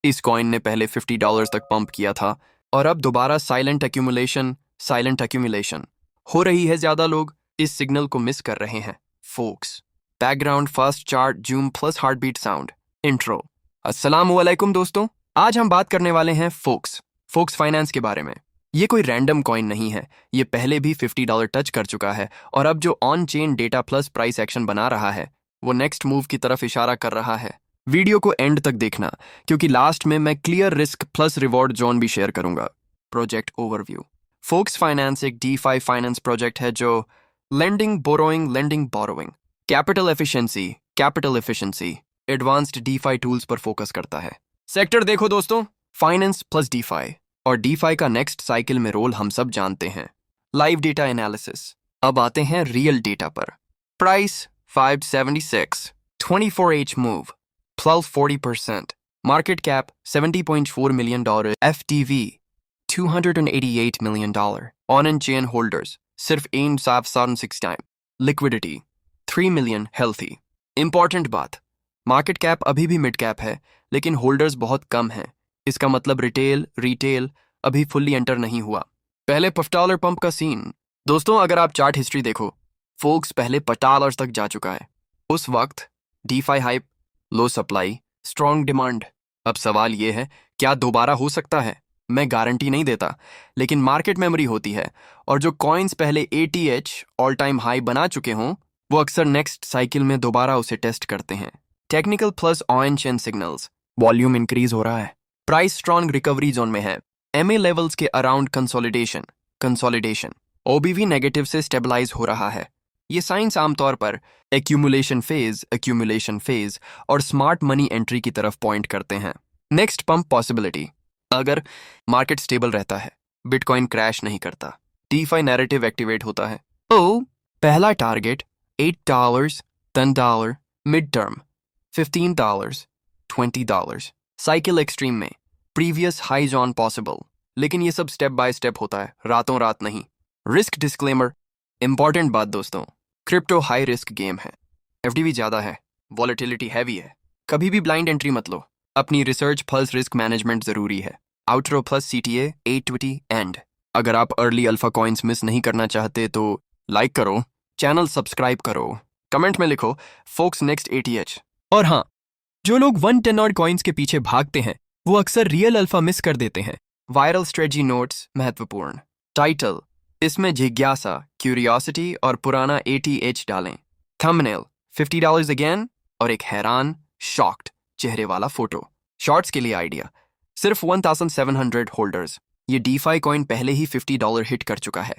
इस कॉइन ने पहले $50 तक पंप किया था और अब दोबारा साइलेंट एक्यूमुलेशन हो रही है। ज्यादा लोग इस सिग्नल को मिस कर रहे हैं। Focus background first chart zoom plus heartbeat sound intro. अस्सलाम वालेकुम दोस्तों, आज हम बात करने वाले हैं फोक्स फाइनेंस के बारे में। ये कोई रैंडम कॉइन नहीं है, ये पहले भी $50 टच कर चुका है और अब जो on chain data plus price action बना रहा है वो नेक्स्ट मूव की तरफ इशारा कर रहा है। वीडियो को एंड तक देखना क्योंकि लास्ट में मैं clear risk plus reward zone भी शेयर करूंगा। Project overview. फोक्स फाइनेंस एक DeFi फाइनेंस प्रोजेक्ट है जो lending borrowing capital efficiency advanced DeFi tools पर फोकस करता है। सेक्टर देखो दोस्तों, फाइनेंस प्लस DeFi और DeFi का नेक्स्ट साइकिल में रोल हम सब जानते हैं। Live data analysis. अब आते हैं रियल डेटा पर। Price 576, 24H move +40%, market cap $70.4 million, FTV $288 million, on and chain holders सिर्फ 1.76 time, liquidity 3 million healthy. Important बात, मार्केट कैप अभी भी मिड कैप है लेकिन होल्डर्स बहुत कम हैं। इसका मतलब रिटेल अभी फुल्ली एंटर नहीं हुआ। पहले $50 पंप का सीन। दोस्तों अगर आप चार्ट हिस्ट्री देखो, फोक्स पहले $50 तक जा चुका है। उस वक्त DeFi हाइप, लो सप्लाई, स्ट्रॉन्ग डिमांड। अब सवाल ये है, क्या दोबारा हो सकता है? मैं गारंटी नहीं देता, लेकिन मार्केट मेमोरी होती है और जो कॉइन्स पहले ATH ऑल टाइम हाई बना चुके हों वो अक्सर नेक्स्ट साइकिल में दोबारा उसे टेस्ट करते हैं। Technical plus on chain signals. Volume increase हो रहा है, प्राइस स्ट्रॉन्ग रिकवरी जोन में है, MA लेवल्स के अराउंड कंसोलिडेशन, OBV नेगेटिव से स्टेबलाइज हो रहा है। ये साइंस आमतौर पर एक्यूमुलेशन फेज और स्मार्ट मनी एंट्री की तरफ पॉइंट करते हैं। Next pump possibility. अगर मार्केट स्टेबल रहता है, बिटकॉइन क्रैश नहीं करता, DeFi नैरेटिव एक्टिवेट होता है, तो पहला target $8, $10, mid term $15, $20, cycle extreme में प्रीवियस हाइज ऑन पॉसिबल। लेकिन ये सब स्टेप बाय स्टेप होता है, रातों रात नहीं। Risk disclaimer. इंपॉर्टेंट बात दोस्तों, क्रिप्टो हाई रिस्क गेम है, FDV ज्यादा है, वॉलेटिलिटी हैवी है, कभी भी ब्लाइंड एंट्री मत लो। अपनी रिसर्च प्लस रिस्क मैनेजमेंट जरूरी है। Outro plus CTA 820 and. अगर आप अर्ली अल्फा कॉइन्स मिस नहीं करना चाहते तो लाइक करो, चैनल सब्सक्राइब करो, कमेंट में लिखो फोक्स नेक्स्ट ATH। और हाँ, जो लोग 110 और कॉइन्स के पीछे भागते हैं वो अक्सर रियल अल्फा मिस कर देते हैं। वायरल स्ट्रेटजी नोट्स महत्वपूर्ण। टाइटल, इसमें जिज्ञासा, क्यूरियोसिटी और पुराना ATH डालें। थंबनेल, $50 अगेन और एक हैरान शॉक्ड चेहरे वाला फोटो। शॉर्ट्स के लिए आइडिया, सिर्फ 1700 होल्डर्स। ये DeFi कॉइन पहले ही $50 हिट कर चुका है।